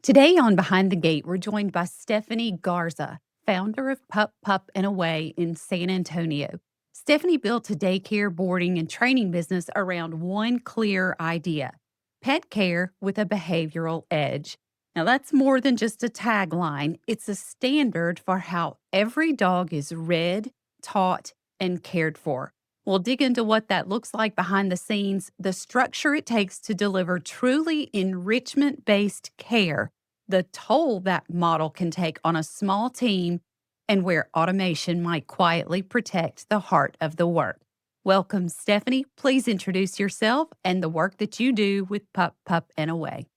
Today on Behind the Gate, we're joined by Stephanie Garza, founder of Pup Pup and Away in San Antonio. Stephanie built a daycare, boarding, and training business around one clear idea: pet care with a behavioral edge. Now, that's more than just a tagline, it's a standard for how every dog is read, taught, and cared for. We'll dig into what that looks like behind the scenes, the structure it takes to deliver truly enrichment based care, the toll that model can take on a small team, and where automation might quietly protect the heart of the work. Welcome, Stephanie. Please introduce yourself and the work that you do with Pup Pup and Away.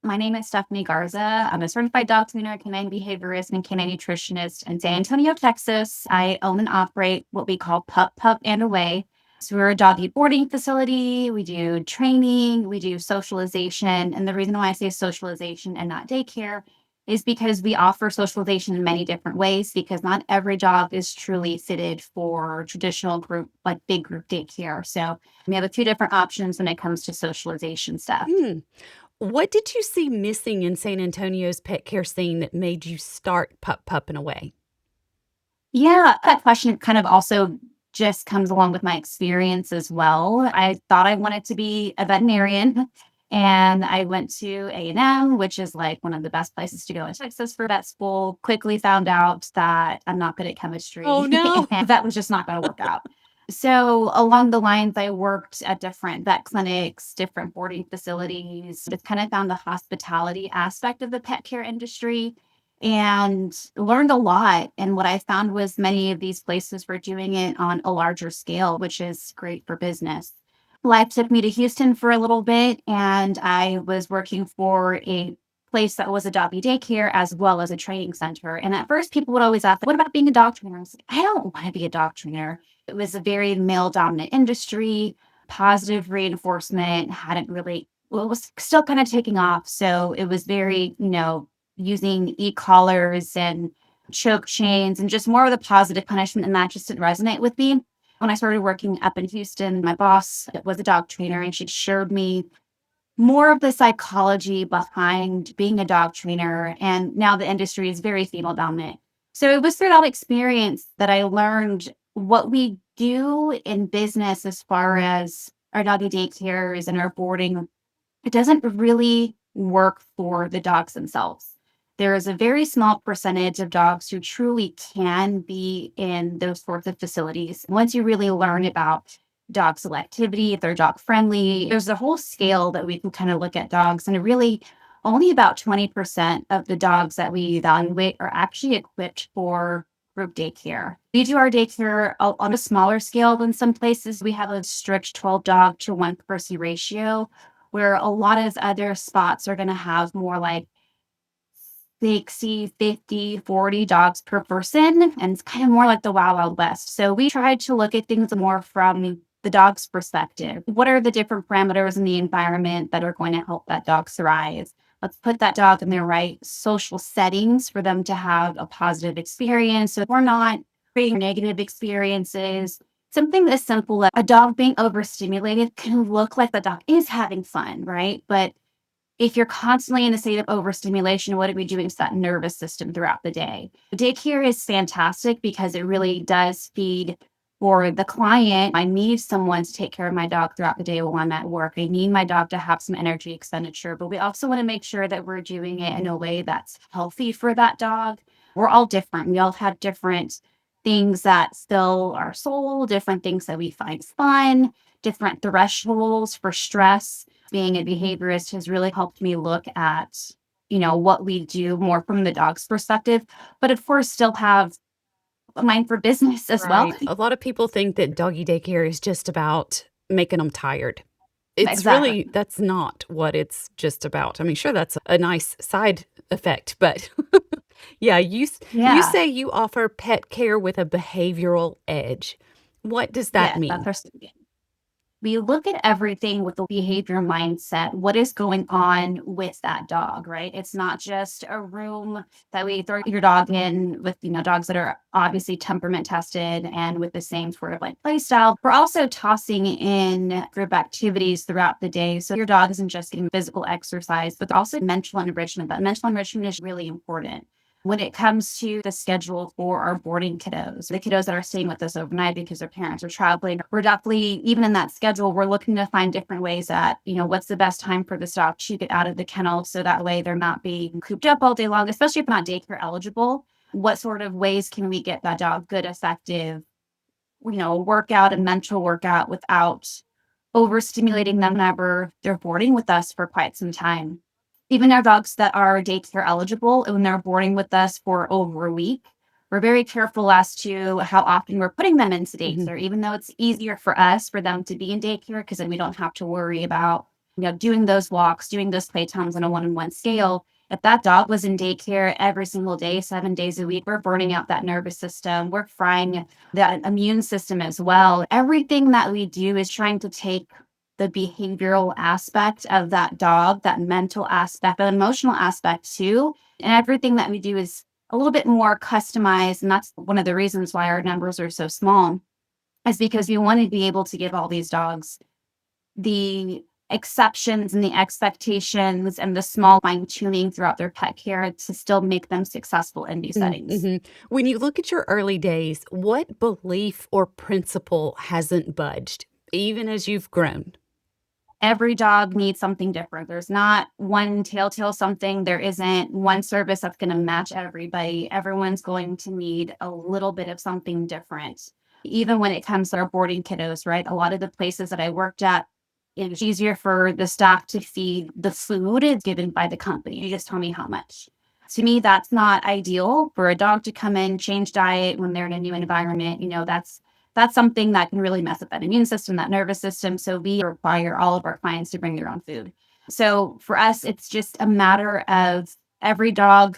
My name is Stephanie Garza. I'm a certified dog trainer, canine behaviorist, and canine nutritionist in San Antonio, Texas. I own and operate what we call Pup Pup and Away. So we're a doggy boarding facility. We do training, we do socialization. And the reason why I say socialization and not daycare is because we offer socialization in many different ways because not every dog is truly fitted for traditional group, like big group daycare. So we have a few different options when it comes to socialization stuff. Hmm. What did you see missing in San Antonio's pet care scene that made you start Pup Pup and Away? Yeah, that question kind of also just comes along with my experience as well. I thought I wanted to be a veterinarian, and I went to A&M, which is like one of the best places to go in Texas for vet school. Quickly found out that I'm not good at Oh, chemistry, no. and that was just not going to work out. So along the lines, I worked at different vet clinics, different boarding facilities, just kind of found the hospitality aspect of the pet care industry and learned a lot. And what I found was many of these places were doing it on a larger scale, which is great for business. Life took me to Houston for a little bit, and I was working for a place that was a doggy daycare as well as a training center. And at first, people would always ask, "What about being a dog trainer?" I was like, "I don't want to be a dog trainer." It was a very male dominant industry. Positive reinforcement hadn't really, well, it was still kind of taking off. So it was very, using e-collars and choke chains and just more of the positive punishment, and that just didn't resonate with me. When I started working up in Houston, my boss was a dog trainer and she showed me more of the psychology behind being a dog trainer. And now the industry is very female dominant. So it was through that experience that I learned what we do in business as far as our doggy daycares and our boarding. It doesn't really work for the dogs themselves. There is a very small percentage of dogs who truly can be in those sorts of facilities. Once you really learn about dog selectivity, if they're dog friendly, there's a whole scale that we can kind of look at dogs. And really, only about 20% of the dogs that we evaluate are actually equipped for group daycare. We do our daycare on a smaller scale than some places. We have a strict 12 dog to one person ratio where a lot of other spots are going to have more like 60, 50, 40 dogs per person. And it's kind of more like the Wild Wild West. So we tried to look at things more from the dog's perspective. What are the different parameters in the environment that are going to help that dog thrive? Let's put that dog in the right social settings for them to have a positive experience. So we're not creating negative experiences. Something as simple as a dog being overstimulated can look like the dog is having fun, right? But if you're constantly in a state of overstimulation, what are we doing to that nervous system throughout the day? Daycare is fantastic because it really does feed for the client. I need someone to take care of my dog throughout the day while I'm at work. I need my dog to have some energy expenditure, but we also want to make sure that we're doing it in a way that's healthy for that dog. We're all different. We all have different things that fill our soul, different things that we find fun, different thresholds for stress. Being a behaviorist has really helped me look at, what we do more from the dog's perspective, but of course still have a mind for business as well. Right. A lot of people think that doggy daycare is just about making them tired. It's Exactly. really, that's not what it's just about. I mean, sure, that's a nice side effect, but yeah, you Yeah. say you offer pet care with a behavioral edge. What does that Yes, that's mean? our slogan. We look at everything with the behavior mindset. What is going on with that dog, right? It's not just a room that we throw your dog in with, dogs that are obviously temperament tested and with the same sort of like play style. We're also tossing in group activities throughout the day. So your dog isn't just getting physical exercise, but also mental enrichment. But mental enrichment is really important when it comes to the schedule for our boarding kiddos, the kiddos that are staying with us overnight because their parents are traveling. We're definitely, even in that schedule, we're looking to find different ways that, what's the best time for the dog to get out of the kennel so that way they're not being cooped up all day long, especially if not daycare eligible. What sort of ways can we get that dog good, effective, workout and mental workout without overstimulating them whenever they're boarding with us for quite some time. Even our dogs that are daycare eligible, when they're boarding with us for over a week, we're very careful as to how often we're putting them into Mhm. daycare, even though it's easier for us for them to be in daycare because then we don't have to worry about, doing those walks, doing those playtimes on a one-on-one scale. If that dog was in daycare every single day, 7 days a week, we're burning out that nervous system. We're frying that immune system as well. Everything that we do is trying to take the behavioral aspect of that dog, that mental aspect, the emotional aspect too. And everything that we do is a little bit more customized. And that's one of the reasons why our numbers are so small, is because we want to be able to give all these dogs the exceptions and the expectations and the small fine tuning throughout their pet care to still make them successful in these settings. Mhm. When you look at your early days, what belief or principle hasn't budged, even as you've grown? Every dog needs something different. There's not one telltale something. There isn't one service that's going to match everybody. Everyone's going to need a little bit of something different. Even when it comes to our boarding kiddos, right? A lot of the places that I worked at, it's easier for the staff to feed the food is given by the company. You just tell me how much. To me, that's not ideal for a dog to come in, change diet when they're in a new environment. That's something that can really mess up that immune system, that nervous system. So we require all of our clients to bring their own food. So for us, it's just a matter of every dog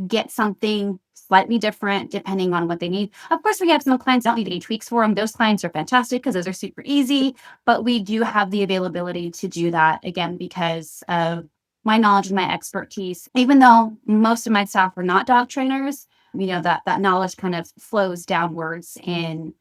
get something slightly different depending on what they need. Of course, we have some clients that don't need any tweaks for them. Those clients are fantastic because those are super easy, but we do have the availability to do that again because of my knowledge and my expertise. Even though most of my staff are not dog trainers, that knowledge kind of flows downwards in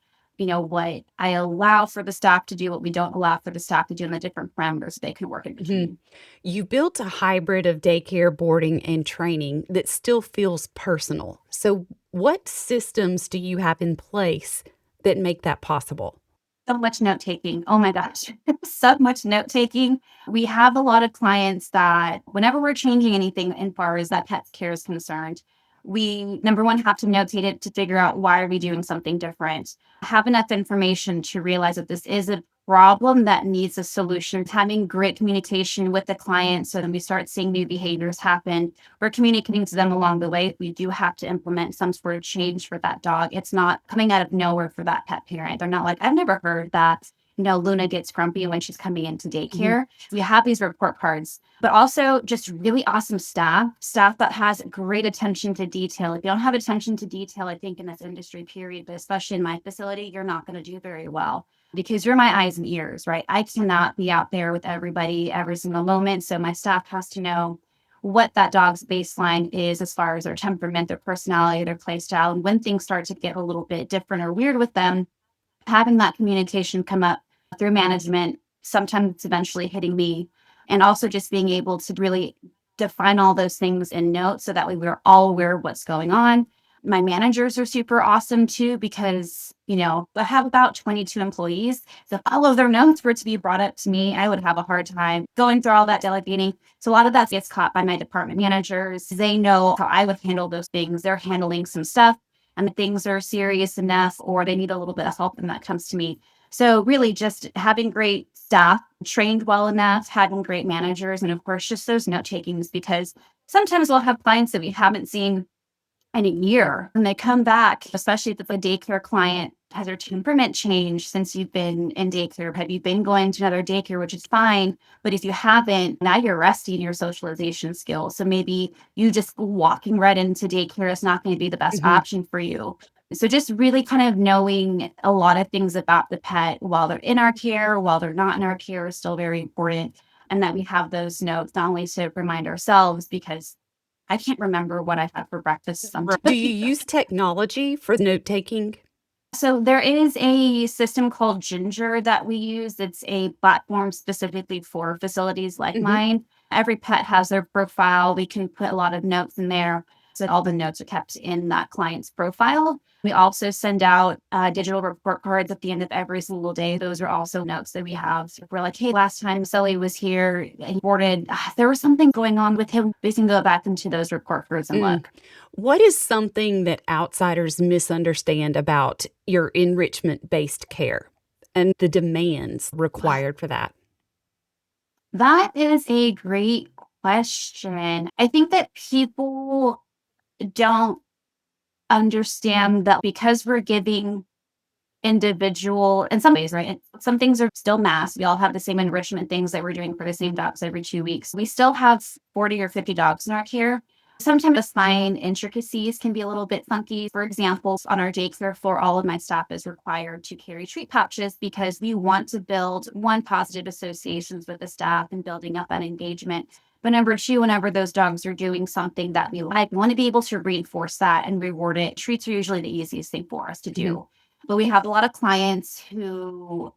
what I allow for the staff to do, what we don't allow for the staff to do, and the different parameters they can work in Mhm. between. You built a hybrid of daycare, boarding, and training that still feels personal. So, what systems do you have in place that make that possible? So much note taking. Oh my gosh, so much note taking. We have a lot of clients that whenever we're changing anything in far as that pet care is concerned, we number one have to notate it to figure out why are we doing something different. Have enough information to realize that this is a problem that needs a solution. Having great communication with the client so then we start seeing new behaviors happen. We're communicating to them along the way. We do have to implement some sort of change for that dog. It's not coming out of nowhere for that pet parent. They're not like, I've never heard that, Luna gets grumpy when she's coming into Mhm. daycare. We have these report cards, but also just really awesome staff that has great attention to detail. If you don't have attention to detail, I think in this industry, period, but especially in my facility, you're not going to do very well because you're my eyes and ears, right? I cannot be out there with everybody every single moment. So my staff has to know what that dog's baseline is as far as their temperament, their personality, their play style. And when things start to get a little bit different or weird with them, having that communication come up through management, sometimes it's eventually hitting me. And also just being able to really define all those things in notes so that way we're all aware of what's going on. My managers are super awesome too because, I have about 22 employees. So if all of their notes were to be brought up to me, I would have a hard time going through all that delegating. So a lot of that gets caught by my department managers. They know how I would handle those things. They're handling some stuff and things are serious enough or they need a little bit of help and that comes to me. So really just having great staff trained well enough, having great managers, and of course just those note takings because sometimes we'll have clients that we haven't seen in a year and they come back, especially if it's a daycare client. Has their temperament changed since you've been in daycare? Have you been going to another daycare, which is fine? But if you haven't, now you're resting your socialization skills. So maybe you just walking right into daycare is not going to be the best Mhm. option for you. So just really kind of knowing a lot of things about the pet while they're in our care, while they're not in our care is still very important. And that we have those notes, not only to remind ourselves, because I can't remember what I had for breakfast Do sometimes. you use technology for note taking? So there is a system called Ginger that we use. It's a platform specifically for facilities like Hmm. mine. Every pet has their profile. We can put a lot of notes in there. So all the notes are kept in that client's profile. We also send out digital report cards at the end of every single day. Those are also notes that we have. We're like, hey, last time Sully was here, he boarded, there was something going on with him. We can go back into those report cards and Mm. look. What is something that outsiders misunderstand about your enrichment based care and the demands required for that? That is a great question. I think that people don't understand that because we're giving individual in some ways, right? Some things are still mass. We all have the same enrichment things that we're doing for the same dogs every 2 weeks. We still have 40 or 50 dogs in our care. Sometimes the spine intricacies can be a little bit funky. For example, on our daycare floor, all of my staff is required to carry treat pouches because we want to build one, positive associations with the staff and building up that engagement. But number two, whenever those dogs are doing something that we like, we want to be able to reinforce that and reward it. Treats are usually the easiest thing for us to Mhm. do. But we have a lot of clients who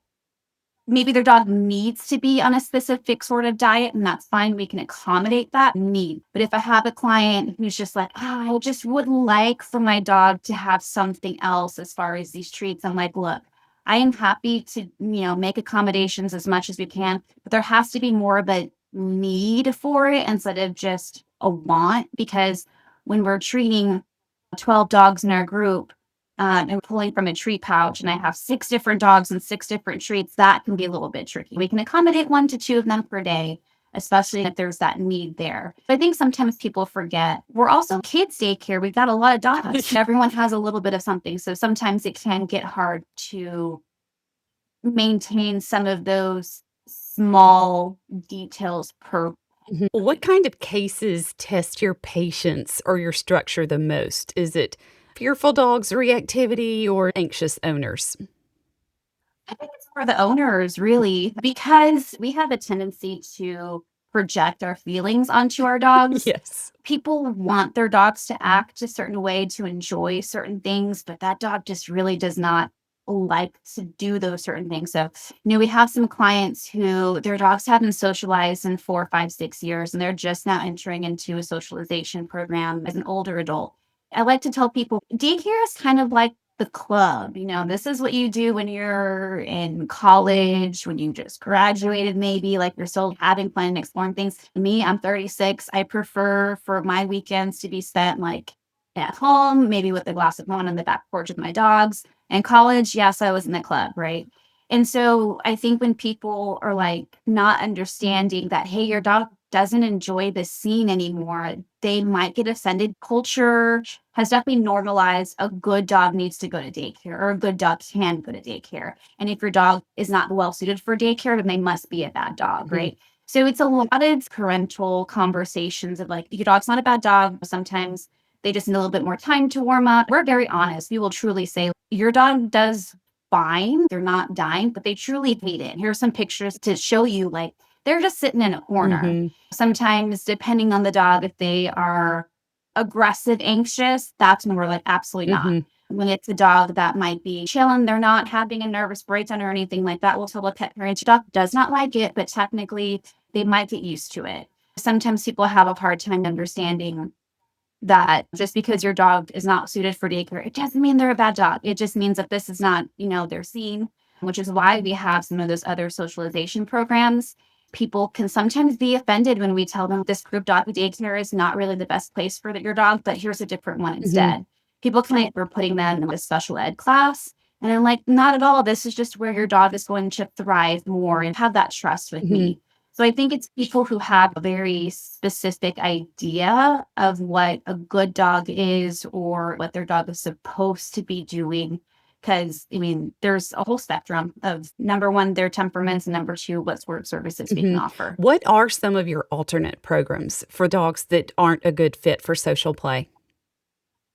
maybe their dog needs to be on a specific sort of diet, and that's fine. We can accommodate that need. But if I have a client who's just like, I just would like for my dog to have something else as far as these treats, I'm like, look, I am happy to, make accommodations as much as we can, but there has to be more of a need for it instead of just a want. Because when we're treating 12 dogs in our group, and pulling from a treat pouch, and I have 6 different dogs and 6 different treats, that can be a little bit tricky. We can accommodate 1 to 2 of them per day, especially if there's that need there. But I think sometimes people forget we're also kids daycare. We've got a lot of dogs. Everyone has a little bit of something. So sometimes it can get hard to maintain some of those small details per. Mhm. What kind of cases test your patience or your structure the most? Is it fearful dogs' reactivity or anxious owners? I think it's for the owners, really, because we have a tendency to project our feelings onto our dogs. Yes. People want their dogs to act a certain way to enjoy certain things, but that dog just really does not like to do those certain things. So, we have some clients who their dogs haven't socialized in 4, 5, 6 years, and they're just now entering into a socialization program as an older adult. I like to tell people daycare is kind of like the club. This is what you do when you're in college, when you just graduated, maybe like you're still having fun and exploring things. Me, I'm 36. I prefer for my weekends to be spent like at home, maybe with a glass of wine on the back porch with my dogs. And college, yes, I was in the club, right? And so I think when people are like not understanding that, hey, your dog doesn't enjoy the scene anymore, they might get offended. Culture has definitely normalized a good dog needs to go to daycare or a good dog can go to daycare. And if your dog is not well suited for daycare, then they must be a bad dog, Mhm. right? So it's a lot of parental conversations of like, your dog's not a bad dog. Sometimes they just need a little bit more time to warm up. We're very honest. We will truly say, your dog does fine. They're not dying, but they truly hate it. Here's some pictures to show you, like, they're just sitting in a corner. Mhm. Sometimes, depending on the dog, if they are aggressive, anxious, that's when we're like, absolutely not. Mhm. When it's a dog that might be chilling, they're not having a nervous breakdown or anything like that, we'll tell the pet parent, your dog does not like it, but technically they might get used to it. Sometimes people have a hard time understanding that just because your dog is not suited for daycare, it doesn't mean they're a bad dog. It just means that this is not, their scene, which is why we have some of those other socialization programs. People can sometimes be offended when we tell them this group dog daycare is not really the best place for your dog, but here's a different one Mhm. instead. People can think we're putting them in a special ed class. And I'm like, not at all. This is just where your dog is going to thrive more and have that trust with Mhm. me. So I think it's people who have a very specific idea of what a good dog is or what their dog is supposed to be doing. Because, I mean, there's a whole spectrum of number one, their temperaments, and number two, what sort of services we can Mhm. offer. What are some of your alternate programs for dogs that aren't a good fit for social play?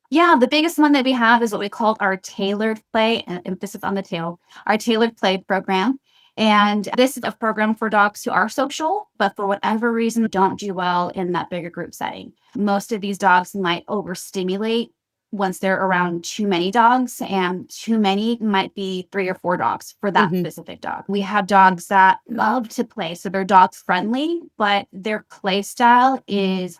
Yeah, the biggest one that we have is what we call our tailored play, emphasis on the tail, our tailored play program. And this is a program for dogs who are social, but for whatever reason don't do well in that bigger group setting. Most of these dogs might overstimulate once they're around too many dogs, and too many might be 3 or 4 dogs for that Hmm. specific dog. We have dogs that love to play, so they're dog friendly, but their play style is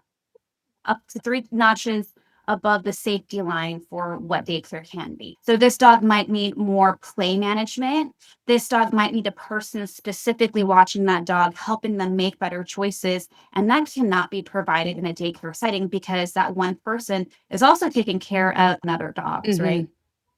up to 3 notches above the safety line for what daycare can be. So this dog might need more play management. This dog might need a person specifically watching that dog, helping them make better choices. And that cannot be provided in a daycare setting because that one person is also taking care of other dogs, Hmm. right?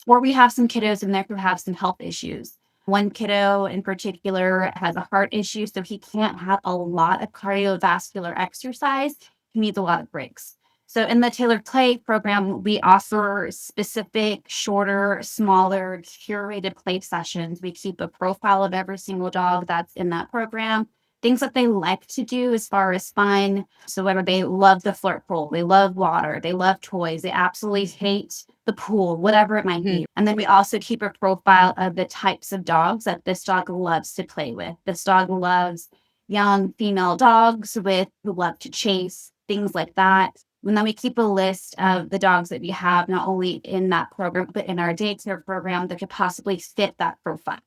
Or we have some kiddos in there who have some health issues. One kiddo in particular has a heart issue, so he can't have a lot of cardiovascular exercise. He needs a lot of breaks. So in the tailored play program, we offer specific, shorter, smaller, curated play sessions. We keep a profile of every single dog that's in that program, things that they like to do as far as fun. So whether they love the flirt pool, they love water, they love toys, they absolutely hate the pool, whatever it might Hmm. be. And then we also keep a profile of the types of dogs that this dog loves to play with. This dog loves young female dogs with who love to chase, things like that. And then we keep a list of the dogs that we have, not only in that program, but in our daycare program that could possibly fit that profile.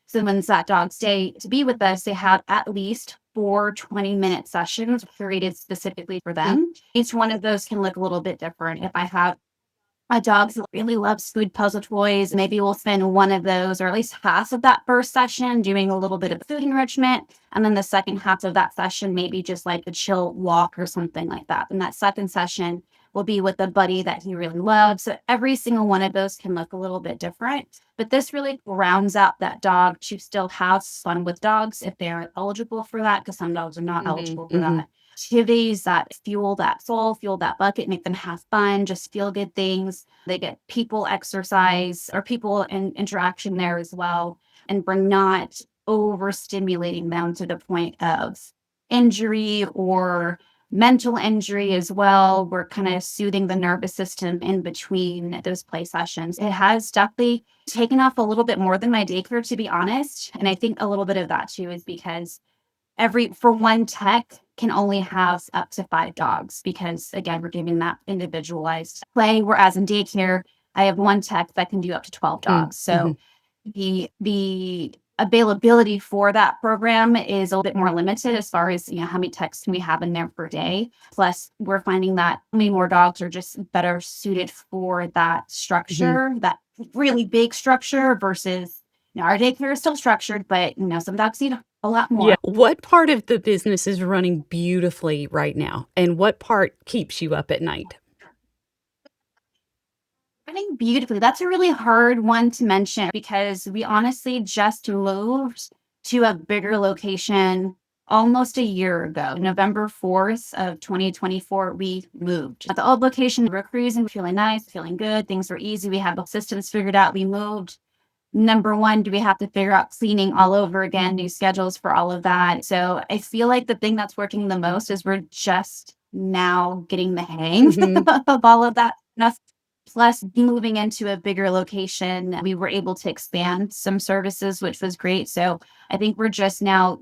So when that dog stay to be with us, they have at least 4 20-minute sessions curated specifically for them. Each one of those can look a little bit different. If I have my dog really loves food puzzle toys. Maybe we'll spend one of those or at least half of that first session doing a little bit of food enrichment. And then the second half of that session, maybe just like a chill walk or something like that. And that second session will be with a buddy that he really loves. So every single one of those can look a little bit different. But this really rounds out that dog to still have fun with dogs if they are eligible for that, because some dogs are not Hmm. eligible for Hmm. that. Activities that fuel that soul, fuel that bucket, make them have fun, just feel good things. They get people exercise or people interaction there as well. And we're not overstimulating them to the point of injury or mental injury as well. We're kind of soothing the nervous system in between those play sessions. It has definitely taken off a little bit more than my daycare, to be honest. And I think a little bit of that too is because every for one tech can only have up to 5 dogs because again we're giving that individualized play, whereas in daycare I have one tech that can do up to 12 dogs. Hmm. So the availability for that program is a little bit more limited as far as how many techs can we have in there per day. Plus we're finding that many more dogs are just better suited for that Hmm. structure, that really big structure versus our daycare is still structured, but some dogs need a lot Yeah. more. What part of the business is running beautifully right now, and what part keeps you up at night? Running beautifully. That's a really hard one to mention because we honestly just moved to a bigger location almost a year ago. November 4th of 2024, we moved. At the old location, we were cruising, feeling nice, feeling good. Things were easy. We had the systems figured out. We moved. Number one, do we have to figure out cleaning all over again, new schedules for all of that? So I feel like the thing that's working the most is we're just now getting the hang Hmm. of all of that stuff. Plus, moving into a bigger location, we were able to expand some services, which was great. So I think we're just now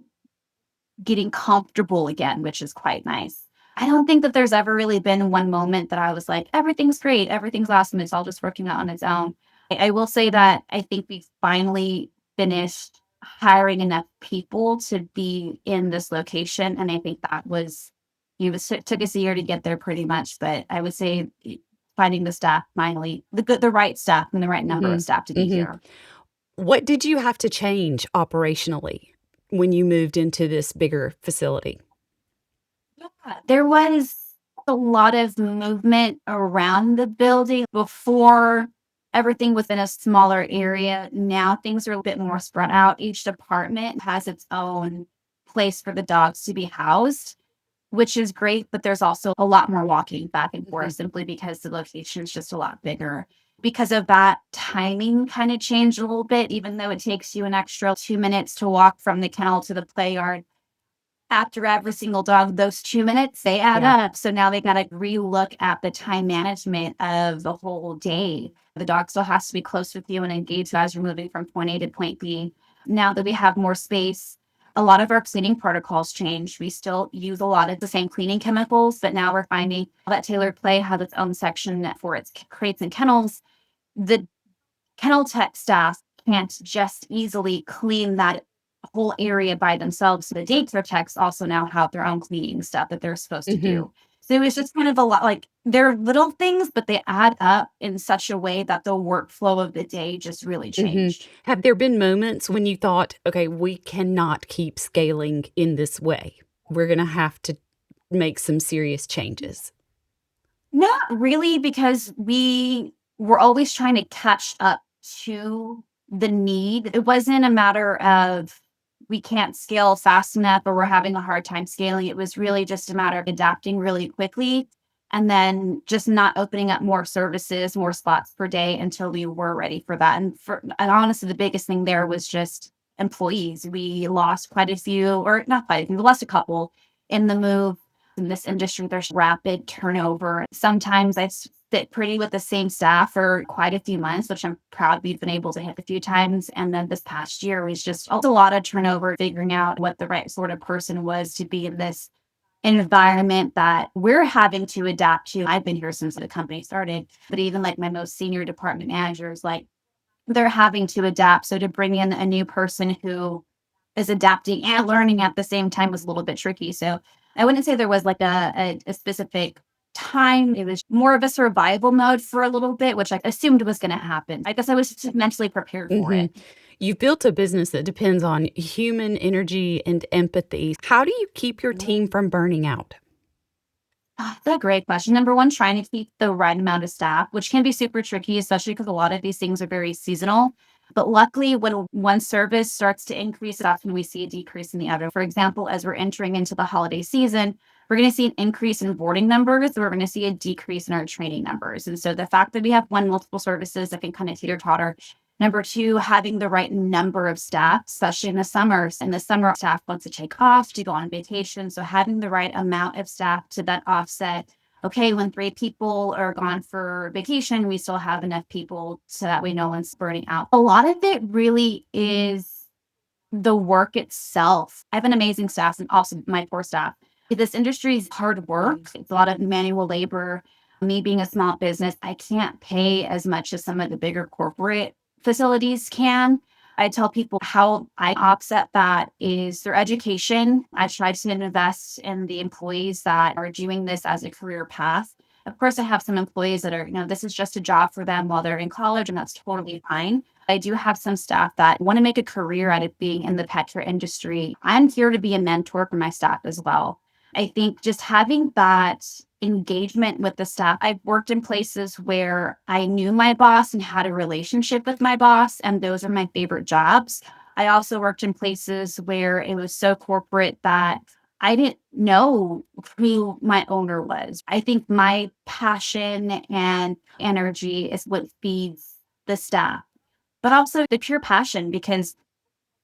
getting comfortable again, which is quite nice. I don't think that there's ever really been one moment that I was like, everything's great, everything's awesome. It's all just working out on its own. I will say that I think we finally finished hiring enough people to be in this location. And I think that was, it took us a year to get there pretty much. But I would say finding the staff finally, the right staff and the right number Hmm. of staff to be Hmm. here. What did you have to change operationally when you moved into this bigger facility? Yeah, there was a lot of movement around the building before everything was in a smaller area. Now things are a bit more spread out. Each department has its own place for the dogs to be housed, which is great, but there's also a lot more walking back and forth Mhm. simply because the location is just a lot bigger. Because of that, timing kind of changed a little bit, even though it takes you an extra 2 minutes to walk from the kennel to the play yard. after every single dog, those 2 minutes, they add Yeah. up. So now they got to relook at the time management of the whole day. The dog still has to be close with you and engaged as you're moving from point A to point B. Now that we have more space, a lot of our cleaning protocols change. We still use a lot of the same cleaning chemicals, but now we're finding that tailored play has its own section for its crates and kennels. The kennel tech staff can't just easily clean that whole area by themselves. So the daycare techs also now have their own cleaning stuff that they're supposed to Mhm. do. So it's just kind of a lot like they're little things, but they add up in such a way that the workflow of the day just really Mhm. changed. Have there been moments when you thought, "Okay, we cannot keep scaling in this way. We're gonna have to make some serious changes?" Not really, because we were always trying to catch up to the need. It wasn't a matter of we can't scale fast enough or we're having a hard time scaling. It was really just a matter of adapting really quickly and then just not opening up more services, more spots per day until we were ready for that. And honestly, the biggest thing there was just employees. We lost quite a few, or not quite a few, we lost a couple in the move. In this industry, there's rapid turnover. Sometimes I sit pretty with the same staff for quite a few months, which I'm proud we've been able to hit a few times. And then this past year was just a lot of turnover, figuring out what the right sort of person was to be in this environment that we're having to adapt to. I've been here since the company started, but even like my most senior department managers, like they're having to adapt. So to bring in a new person who is adapting and learning at the same time was a little bit tricky. So I wouldn't say there was like a specific time. It was more of a survival mode for a little bit, which I assumed was going to happen. I guess I was just mentally prepared for it. Mhm. You've built a business that depends on human energy and empathy. How do you keep your team from burning out? That's a great question. Number one, trying to keep the right amount of staff, which can be super tricky, especially because a lot of these things are very seasonal. But luckily, when one service starts to increase, often we see a decrease in the other. For example, as we're entering into the holiday season, we're going to see an increase in boarding numbers. We're going to see a decrease in our training numbers. And so the fact that we have one multiple services that can kind of teeter totter. Number two, having the right number of staff, especially in the summers. In the summer, staff wants to take off to go on vacation. So having the right amount of staff to then offset, okay, when 3 people are gone for vacation, we still have enough people so that way no one's burning out. A lot of it really is the work itself. I have an amazing staff and also my poor staff. This industry is hard work. It's a lot of manual labor. Me being a small business, I can't pay as much as some of the bigger corporate facilities can. I tell people how I offset that is through education. I try to invest in the employees that are doing this as a career path. Of course, I have some employees that are, this is just a job for them while they're in college, and that's totally fine. I do have some staff that want to make a career out of being in the pet care industry. I'm here to be a mentor for my staff as well. I think just having that engagement with the staff. I've worked in places where I knew my boss and had a relationship with my boss, and those are my favorite jobs. I also worked in places where it was so corporate that I didn't know who my owner was. I think my passion and energy is what feeds the staff, but also the pure passion because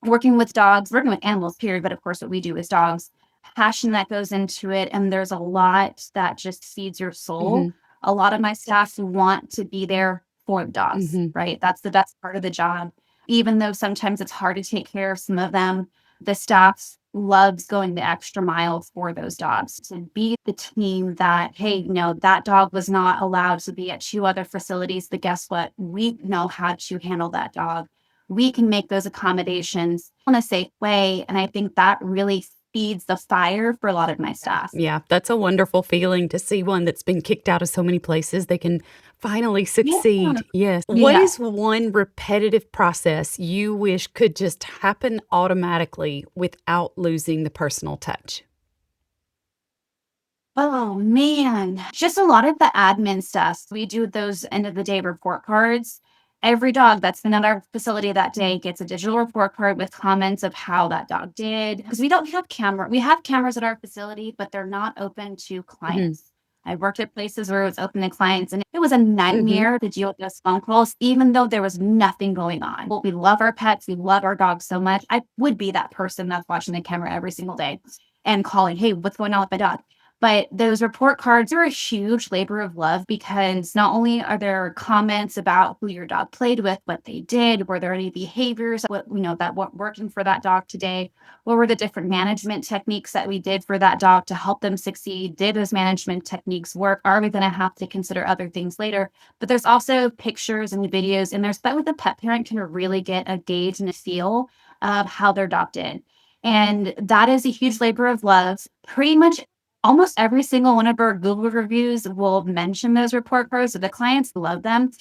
working with dogs, working with animals, period. But of course, what we do is dogs, passion that goes into it. And there's a lot that just feeds your soul. Mhm. A lot of my staff want to be there for the dogs, Mhm. right? That's the best part of the job. Even though sometimes it's hard to take care of some of them, the staff loves going the extra mile for those dogs to be the team that, hey, no, that dog was not allowed to be at 2 other facilities, but guess what? We know how to handle that dog. We can make those accommodations in a safe way. And I think that really feeds the fire for a lot of my staff. Yeah, that's a wonderful feeling to see one that's been kicked out of so many places, they can finally Yeah. succeed. Yes. What Yeah. is one repetitive process you wish could just happen automatically without losing the personal touch? Oh man, just a lot of the admin stuff. We do those end of the day report cards. Every dog that's been at our facility that day gets a digital report card with comments of how that dog did. Because we don't have camera. We have cameras at our facility, but they're not open to Mhm. clients. I worked at places where it was open to clients, and it was a Mhm. nightmare to deal with those phone calls, even though there was nothing going on. We love our pets. We love our dogs so much. I would be that person that's watching the camera every single day. and calling, hey, what's going on with my dog? But those report cards are a huge labor of love because not only are there comments about who your dog played with, what they did, were there any behaviors, what that weren't working for that dog today, what were the different management techniques that we did for that dog to help them succeed? Did those management techniques work? Are we going to have to consider other things later? But there's also pictures and videos in there so that way the pet parent can really get a gauge and a feel of how their dog did. And that is a huge labor of love. Pretty much almost every single one of our Google reviews will mention those report cards. So the clients love them.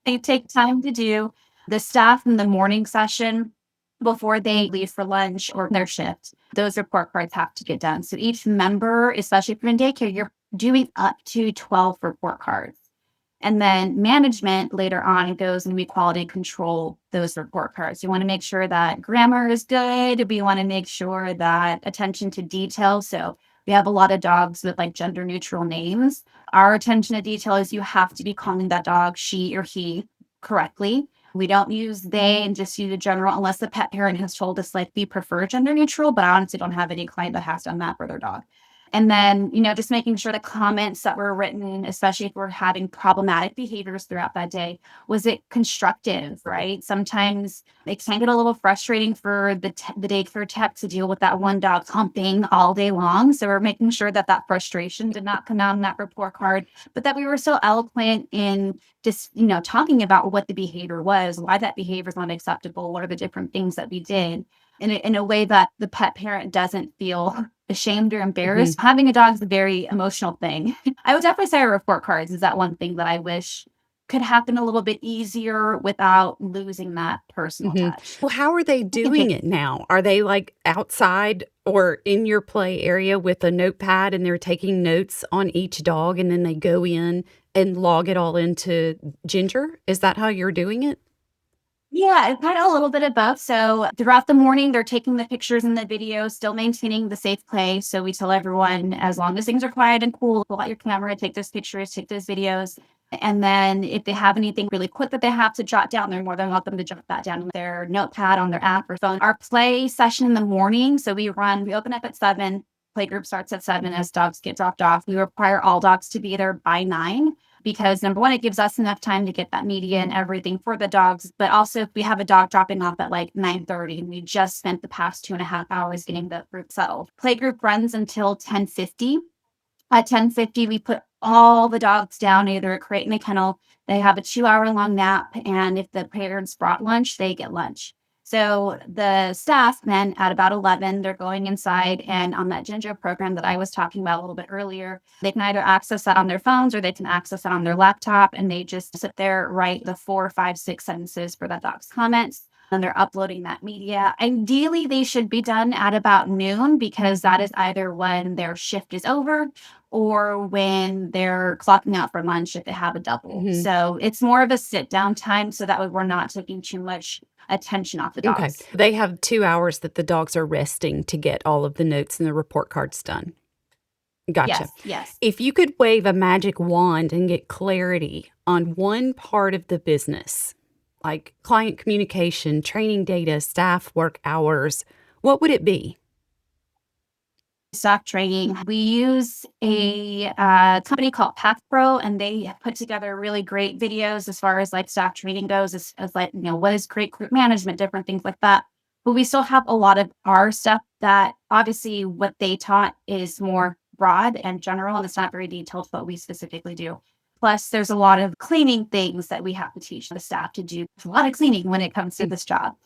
They take time to do. The staff in the morning session before they leave for lunch or their shift, those report cards have to get done. So each member, especially if you're in daycare, you're doing up to 12 report cards. And then management later on goes and we quality control those report cards. You want to make sure that grammar is good. We want to make sure that attention to detail. So we have a lot of dogs with like gender neutral names. Our attention to detail is you have to be calling that dog she or he correctly. We don't use they and just use a general unless the pet parent has told us like we prefer gender neutral, but I honestly don't have any client that has done that for their dog. And then, just making sure the comments that were written, especially if we're having problematic behaviors throughout that day, was it constructive, right? Sometimes it can get a little frustrating for the daycare tech to deal with that one dog humping all day long. So we're making sure that that frustration did not come out in that report card, but that we were so eloquent in just, talking about what the behavior was, why that behavior is not acceptable, what are the different things that we did in a way that the pet parent doesn't feel ashamed or Mhm. embarrassed. Having a dog is a very emotional thing. I would definitely say our report cards is that one thing that I wish could happen a little bit easier without losing that personal Mhm. touch. Well, how are they doing it now? Are they, like, outside or in your play area with a notepad, and they're taking notes on each dog, and then they go in and log it all into Ginger? Is that how you're doing it? Yeah, it's kind of a little bit of both. So throughout the morning, they're taking the pictures and the videos, still maintaining the safe play. So we tell everyone, as long as things are quiet and cool, pull out your camera, take those pictures, take those videos. And then if they have anything really quick that they have to jot down, they're more than welcome to jot that down in their notepad on their app or phone. Our play session in the morning, so we open up at 7, play group starts at 7 as dogs get dropped off. We require all dogs to be there by 9 because number one, it gives us enough time to get that media and everything for the dogs. But also if we have a dog dropping off at like 9:30 and we just spent the past 2.5 hours getting the group settled. Play group runs until 10:50. At 10:50, we put all the dogs down, either a crate in a kennel. They have a 2-hour long nap. And if the parents brought lunch, they get lunch. So the staff then at about 11, they're going inside and on that Ginger program that I was talking about a little bit earlier, they can either access that on their phones or they can access it on their laptop and they just sit there, write the 4, 5, 6 sentences for that dog's comments. And they're uploading that media. Ideally, they should be done at about noon because that is either when their shift is over or when they're clocking out for lunch if they have a double. Mhm. So it's more of a sit down time so that way we're not taking too much attention off the Okay. dogs. They have 2 hours that the dogs are resting to get all of the notes and the report cards done. Gotcha. Yes, yes. If you could wave a magic wand and get clarity on one part of the business, like client communication, training data, staff work hours, what would it be? Stock trading. We use a company called Path Pro, and they put together really great videos as far as like stock trading goes, as like, what is great group management, different things like that. But we still have a lot of our stuff that obviously what they taught is more broad and general, and it's not very detailed what we specifically do. Plus, there's a lot of cleaning things that we have to teach the staff to do. There's a lot of cleaning when it comes to this job.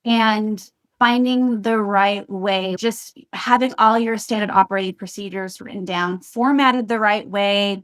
And finding the right way, just having all your standard operating procedures written down, formatted the right way.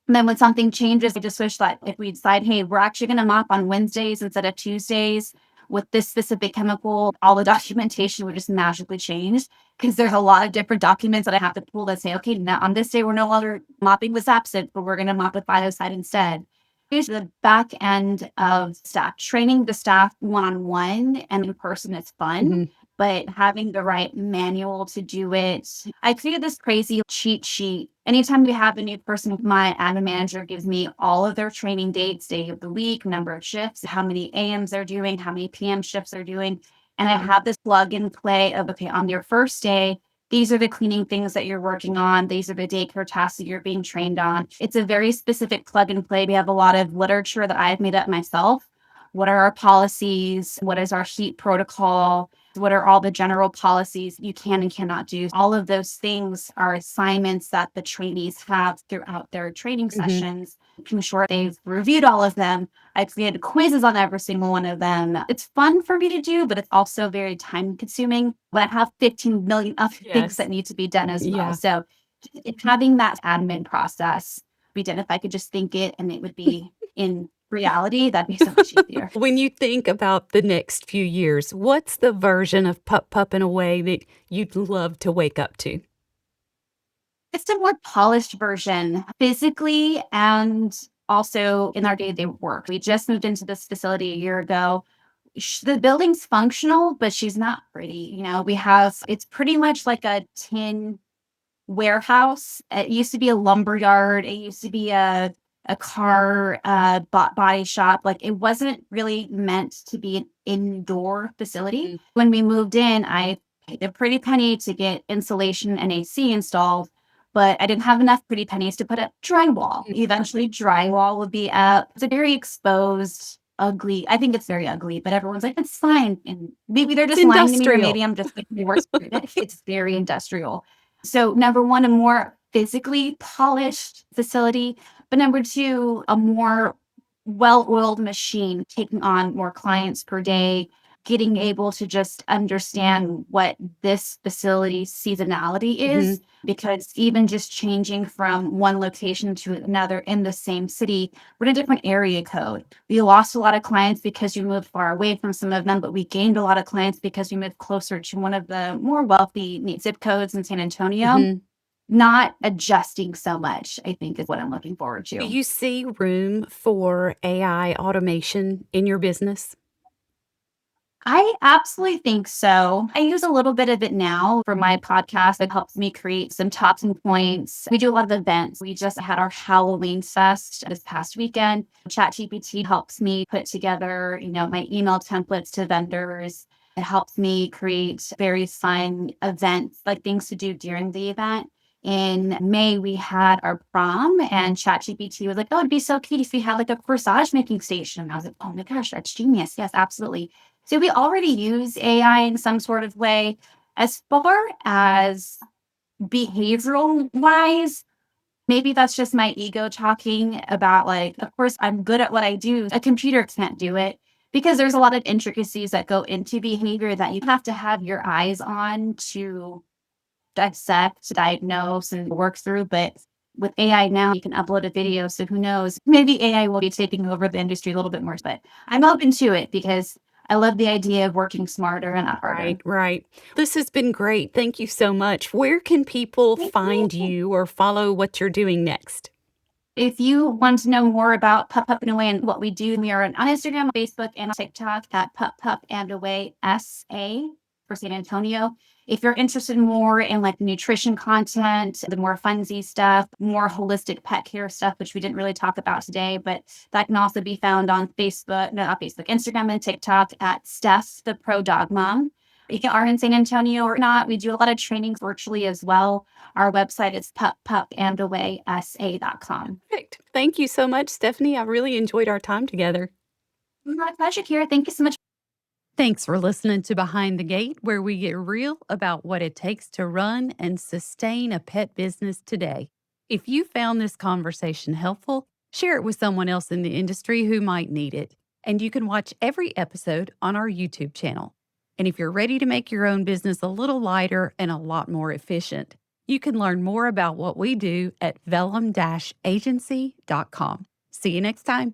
And then when something changes, I just wish that if we decide, hey, we're actually going to mop on Wednesdays instead of Tuesdays with this specific chemical, all the documentation would just magically change because there's a lot of different documents that I have to pull that say, okay, now on this day, we're no longer mopping with Zapsip, but we're going to mop with Biocide instead. Here's the back end of staff training the staff one-on-one and in person is fun, Mhm. but having the right manual to do it. I created this crazy cheat sheet. Anytime we have a new person, my admin manager gives me all of their training dates, day of the week, number of shifts, how many AMs they're doing, how many PM shifts they're doing. And I have this plug and play of, okay, on your first day, these are the cleaning things that you're working on. These are the daycare tasks that you're being trained on. It's a very specific plug and play. We have a lot of literature that I've made up myself. What are our policies? What is our heat protocol? What are all the general policies you can and cannot do? All of those things are assignments that the trainees have throughout their training Mhm. sessions. I'm sure they've reviewed all of them. I created quizzes on every single one of them. It's fun for me to do, but it's also very time consuming. But I have 15 million other things Yes. that need to be done as well. Yeah. So having that admin process be done, if I could just think it and it would be in reality, that'd be so much easier. When you think about the next few years, what's the version of Pup Pup and Away that you'd love to wake up to? It's a more polished version physically and also in our day-to-day work. We just moved into this facility a year ago. The building's functional, but she's not pretty. We have, it's pretty much like a tin warehouse. It used to be a lumber yard. It used to be a car body shop. Like, it wasn't really meant to be an indoor facility. Mm. When we moved in, I paid a pretty penny to get insulation and AC installed, but I didn't have enough pretty pennies to put up drywall. Eventually, drywall would be up. It's a very exposed, ugly. I think it's very ugly, but everyone's like, it's fine. And maybe they're It's just lying to me, or industrial. maybe I'm just like the worst. It's very industrial. So, number one, a more physically polished facility, but number two, a more well-oiled machine, taking on more clients per day, getting able to just understand what this facility's seasonality Mhm. is, because even just changing from one location to another in the same city, we're in a different area code. We lost a lot of clients because we moved far away from some of them, but we gained a lot of clients because we moved closer to one of the more wealthy zip codes in San Antonio. Mhm. Not adjusting so much, I think, is what I'm looking forward Do to. you see room for AI automation in your business? I absolutely think so. I use a little bit of it now for my podcast. It helps me create some talking points. We do a lot of events. We just had our Halloween fest this past weekend. ChatGPT helps me put together, my email templates to vendors. It helps me create very fun events, like things to do during the event. In May, we had our prom, and ChatGPT was like, "Oh, it'd be so cute if we had like a corsage making station." And I was like, "Oh my gosh, that's genius. Yes, absolutely." So we already use AI in some sort of way. As far as behavioral wise, maybe that's just my ego talking about, like, of course, I'm good at what I do. A computer can't do it because there's a lot of intricacies that go into behavior that you have to have your eyes on to dissect, diagnose, and work through. But with AI now, you can upload a video. So who knows? Maybe AI will be taking over the industry a little bit more. But I'm open to it because I love the idea of working smarter and not harder. Right, right. This has been great. Thank you so much. Where can people Thank find you. you or follow what you're doing next? If you want to know more about Pup Pup and Away and what we do, we are on Instagram, Facebook, and TikTok at Pup Pup and Away SA for San Antonio. If you're interested more in like nutrition content, the more funsy stuff, more holistic pet care stuff, which we didn't really talk about today, but that can also be found on Facebook, no, not Facebook, Instagram and TikTok at Steph, the Pro Dog Mom. If you are in San Antonio or not, we do a lot of trainings virtually as well. Our website is puppupandawaysa.com. Perfect. Thank you so much, Stephanie. I really enjoyed our time together. My pleasure, Kira. Thank you so much. Thanks for listening to Behind the Gate, where we get real about what it takes to run and sustain a pet business today. If you found this conversation helpful, share it with someone else in the industry who might need it. And you can watch every episode on our YouTube channel. And if you're ready to make your own business a little lighter and a lot more efficient, you can learn more about what we do at vellum-agency.com. See you next time.